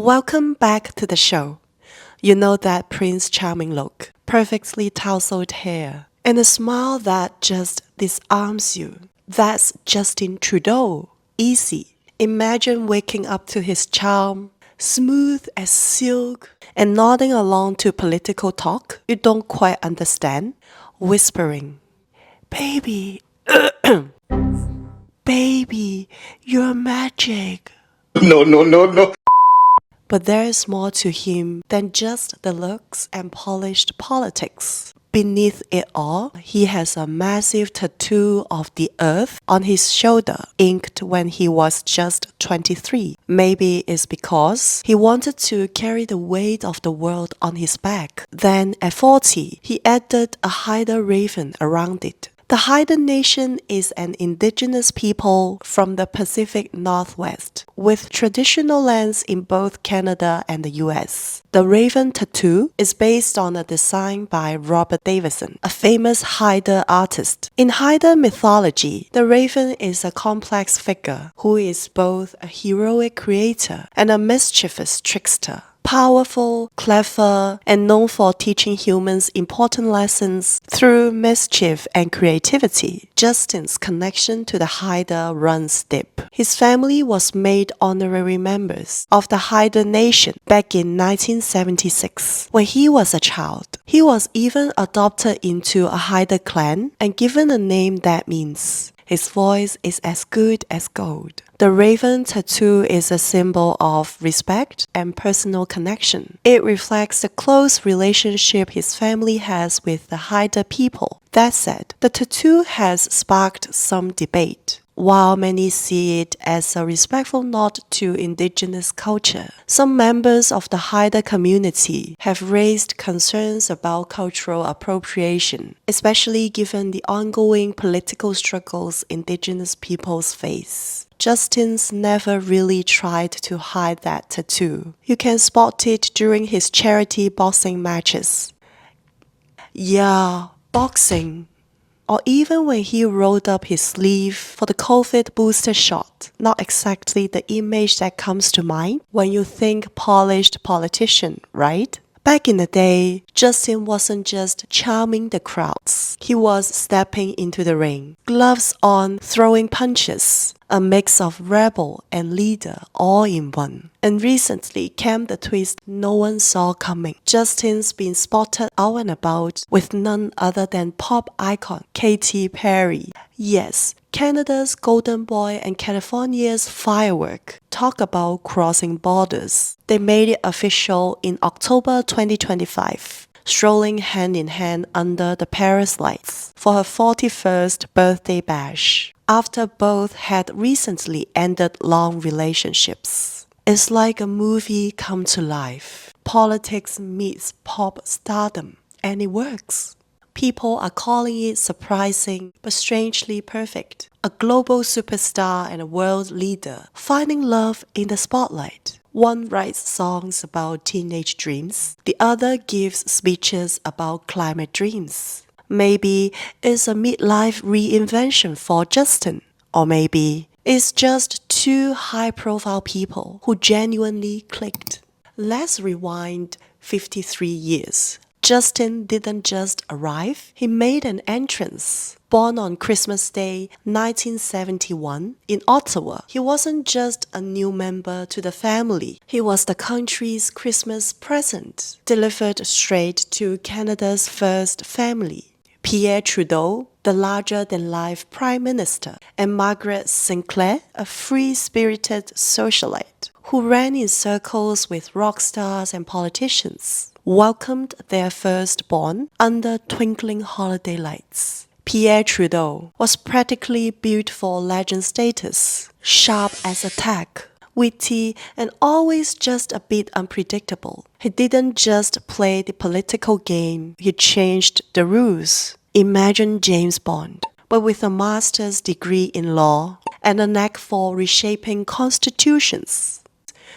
Welcome back to the show. You know that Prince Charming look, perfectly tousled hair, and a smile that just disarms you. That's Justin Trudeau. Easy. Imagine waking up to his charm, smooth as silk, and nodding along to political talk you don't quite understand, whispering, Baby, baby, you're magic. No. But there is more to him than just the looks and polished politics. Beneath it all, he has a massive tattoo of the earth on his shoulder, inked when he was just 23. Maybe it's because he wanted to carry the weight of the world on his back. Then at 40, he added a Haida raven around it. The Haida Nation is an indigenous people from the Pacific Northwest, with traditional lands in both Canada and the US. The raven tattoo is based on a design by Robert Davidson, a famous Haida artist. In Haida mythology, the raven is a complex figure who is both a heroic creator and a mischievous trickster. Powerful, clever, and known for teaching humans important lessons through mischief and creativity. Justin's connection to the Haida runs deep. His family was made honorary members of the Haida Nation back in 1976 when he was a child. He was even adopted into a Haida clan and given a name that means his voice is as good as gold. The raven tattoo is a symbol of respect and personal connection. It reflects the close relationship his family has with the Haida people. That said, the tattoo has sparked some debate. While many see it as a respectful nod to indigenous culture, some members of the Haida community have raised concerns about cultural appropriation, especially given the ongoing political struggles indigenous peoples face. Justin's never really tried to hide that tattoo. You can spot it during his charity boxing matches. Yeah, boxing. Or even when he rolled up his sleeve for the COVID booster shot. Not exactly the image that comes to mind when you think polished politician, right? Back in the day, Justin wasn't just charming the crowds. He was stepping into the ring, gloves on, throwing punches, a mix of rebel and leader all in one. And recently came the twist no one saw coming. Justin's been spotted out and about with none other than pop icon Katy Perry. Yes, Canada's Golden Boy and California's Firework. Talk about crossing borders. They made it official in October 2025, strolling hand in hand under the Paris lights for her 41st birthday bash, after both had recently ended long relationships. It's like a movie come to life. Politics meets pop stardom, and it works. People are calling it surprising but strangely perfect. A global superstar and a world leader finding love in the spotlight. One writes songs about teenage dreams, the other gives speeches about climate dreams. Maybe it's a midlife reinvention for Justin, or maybe it's just two high-profile people who genuinely clicked. Let's rewind 53 years. Justin didn't just arrive, he made an entrance. Born on Christmas Day 1971 in Ottawa, he wasn't just a new member to the family, he was the country's Christmas present, delivered straight to Canada's first family. Pierre Trudeau, the larger-than-life Prime Minister, and Margaret Sinclair, a free-spirited socialite who ran in circles with rock stars and politicians, welcomed their firstborn under twinkling holiday lights. Pierre Trudeau was practically built for legend status, sharp as a tack, witty, and always just a bit unpredictable. He didn't just play the political game, he changed the rules. Imagine James Bond, but with a master's degree in law and a knack for reshaping constitutions.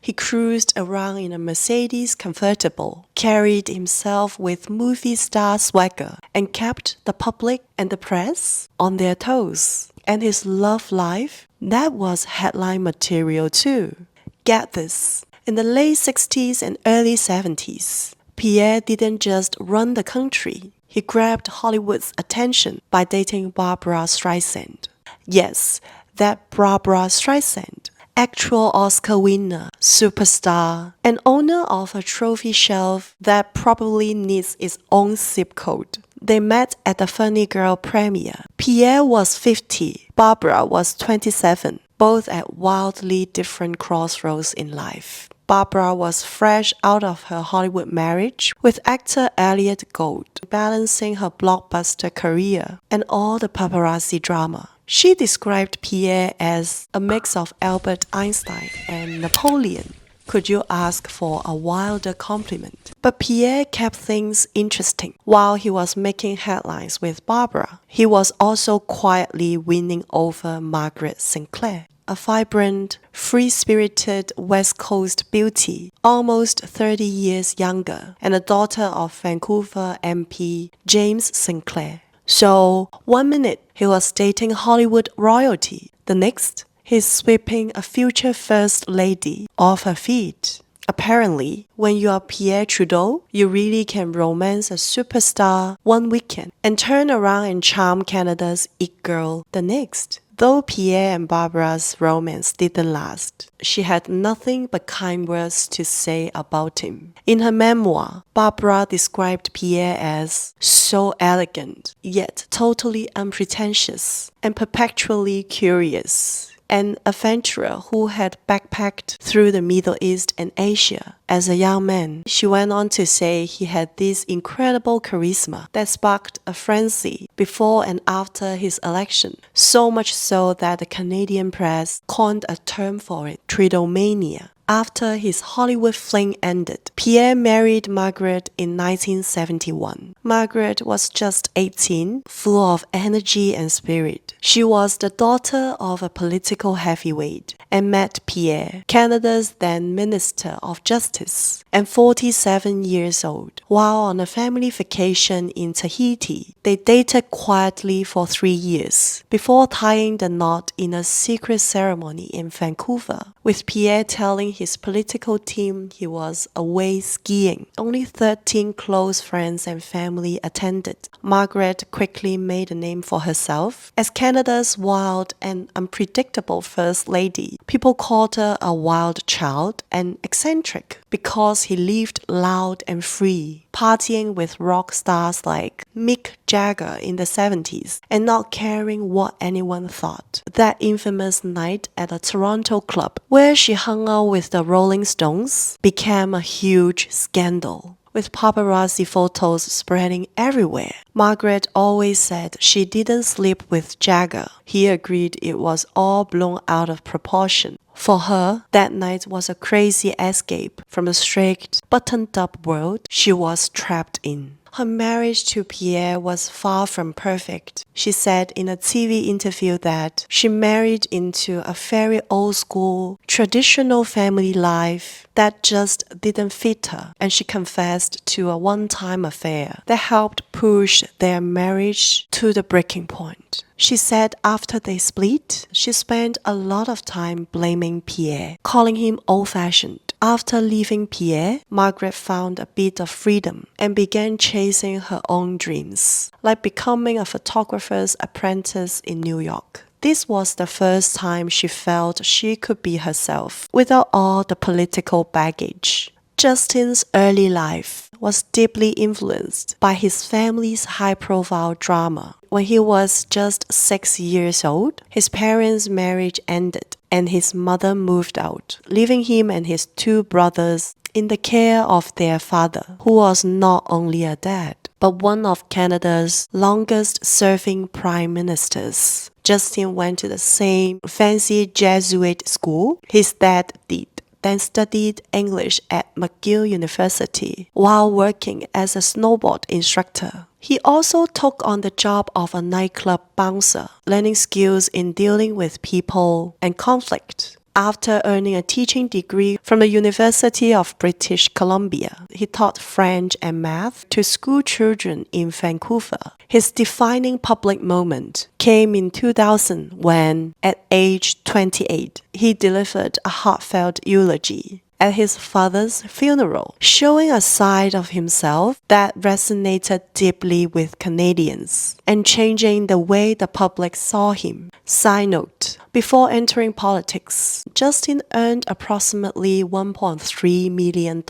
He cruised around in a Mercedes convertible, carried himself with movie star swagger, and kept the public and the press on their toes. And his love life, that was headline material too. Get this. In the late 60s and early 70s, Pierre didn't just run the country. He grabbed Hollywood's attention by dating Barbra Streisand. Yes, that Barbra Streisand, actual Oscar winner, superstar, and owner of a trophy shelf that probably needs its own zip code. They met at the Funny Girl premiere. Pierre was 50, Barbra was 27, both at wildly different crossroads in life. Barbra was fresh out of her Hollywood marriage with actor Elliot Gould, balancing her blockbuster career and all the paparazzi drama. She described Pierre as a mix of Albert Einstein and Napoleon. Could you ask for a wilder compliment? But Pierre kept things interesting. While he was making headlines with Barbra, he was also quietly winning over Margaret Sinclair, a vibrant, free-spirited West Coast beauty, almost 30 years younger, and a daughter of Vancouver MP James Sinclair. So, one minute he was dating Hollywood royalty, the next he's sweeping a future first lady off her feet. Apparently, when you are Pierre Trudeau, you really can romance a superstar one weekend and turn around and charm Canada's it girl the next. Though Pierre and Barbra's romance didn't last, she had nothing but kind words to say about him. In her memoir, Barbra described Pierre as so elegant, yet totally unpretentious and perpetually curious. An adventurer who had backpacked through the Middle East and Asia. As a young man, she went on to say he had this incredible charisma that sparked a frenzy before and after his election, so much so that the Canadian press coined a term for it, Trudeau-mania. After his Hollywood fling ended, Pierre married Margaret in 1971. Margaret was just 18, full of energy and spirit. She was the daughter of a political heavyweight and met Pierre, Canada's then Minister of Justice, and 47 years old. While on a family vacation in Tahiti, they dated quietly for 3 years before tying the knot in a secret ceremony in Vancouver, with Pierre telling his political team he was away skiing. Only 13 close friends and family attended. Margaret quickly made a name for herself as Canada's wild and unpredictable first lady. People called her a wild child and eccentric because he lived loud and free, partying with rock stars like Mick Jagger in the 70s and not caring what anyone thought. That infamous night at a Toronto club where she hung out with the Rolling Stones became a huge scandal, with paparazzi photos spreading everywhere. Margaret always said she didn't sleep with Jagger. He agreed it was all blown out of proportion. For her, that night was a crazy escape from the strict, buttoned-up world she was trapped in. Her marriage to Pierre was far from perfect. She said in a TV interview that she married into a very old-school, traditional family life that just didn't fit her, and she confessed to a one-time affair that helped push their marriage to the breaking point. She said after they split, she spent a lot of time blaming Pierre, calling him old-fashioned. After leaving Pierre, Margaret found a bit of freedom and began chasing her own dreams, like becoming a photographer's apprentice in New York. This was the first time she felt she could be herself without all the political baggage. Justin's early life was deeply influenced by his family's high-profile drama. When he was just 6 years old, his parents' marriage ended and his mother moved out, leaving him and his 2 brothers in the care of their father, who was not only a dad, but one of Canada's longest-serving prime ministers. Justin went to the same fancy Jesuit school his dad did, then studied English at McGill University while working as a snowboard instructor. He also took on the job of a nightclub bouncer, learning skills in dealing with people and conflict. After earning a teaching degree from the University of British Columbia, he taught French and math to school children in Vancouver. His defining public moment came in 2000 when, at age 28, he delivered a heartfelt eulogy. at his father's funeral, showing a side of himself that resonated deeply with Canadians and changing the way the public saw him. Side note, before entering politics, Justin earned approximately $1.3 million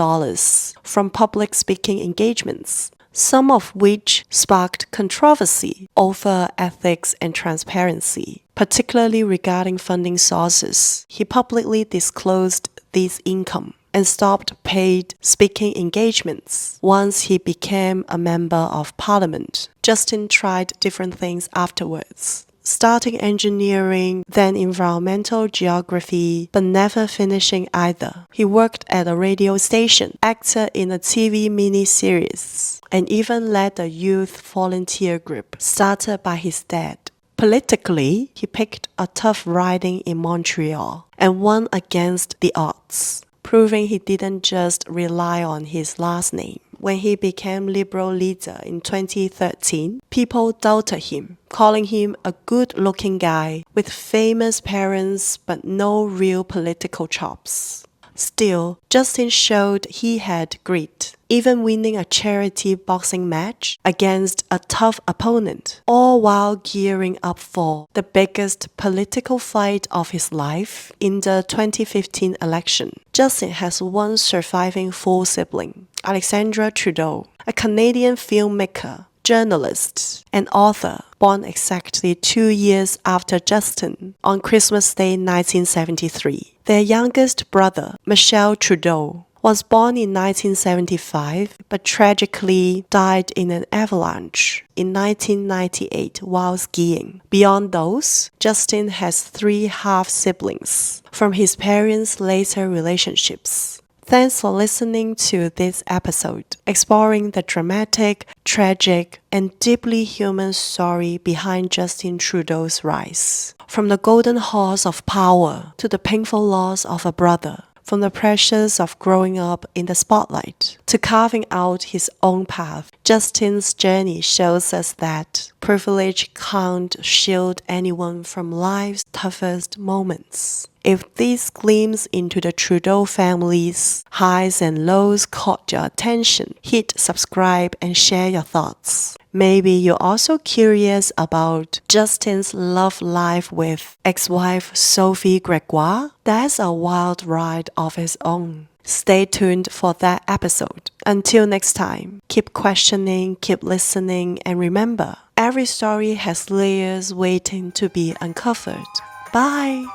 from public speaking engagements, some of which sparked controversy over ethics and transparency, particularly regarding funding sources. He publicly disclosed this income and stopped paid speaking engagements once he became a member of parliament. Justin tried different things afterwards, starting engineering, then environmental geography, but never finishing either. He worked at a radio station, acted in a TV miniseries, and even led a youth volunteer group started by his dad. Politically, he picked a tough riding in Montreal and won against the odds, proving he didn't just rely on his last name. When he became Liberal leader in 2013, people doubted him, calling him a good-looking guy with famous parents but no real political chops. Still, Justin showed he had grit, even winning a charity boxing match against a tough opponent, all while gearing up for the biggest political fight of his life in the 2015 election. Justin has one surviving full sibling, Alexandra Trudeau, a Canadian filmmaker, journalist, and author, born exactly 2 years after Justin on Christmas Day 1973. Their youngest brother, Michel Trudeau, was born in 1975 but tragically died in an avalanche in 1998 while skiing. Beyond those, Justin has 3 half-siblings from his parents' later relationships. Thanks for listening to this episode, exploring the dramatic, tragic, and deeply human story behind Justin Trudeau's rise. From the golden horse of power to the painful loss of a brother, from the pressures of growing up in the spotlight to carving out his own path, Justin's journey shows us that privilege can't shield anyone from life's toughest moments. If this glimpse into the Trudeau family's highs and lows caught your attention, hit subscribe and share your thoughts. Maybe you're also curious about Justin's love life with ex-wife Sophie Gregoire? That's a wild ride of its own. Stay tuned for that episode. Until next time, keep questioning, keep listening, and remember, every story has layers waiting to be uncovered. Bye!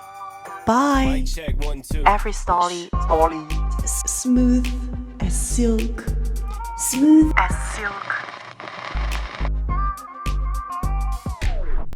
Bye! Every story is smooth as silk. Smooth as silk.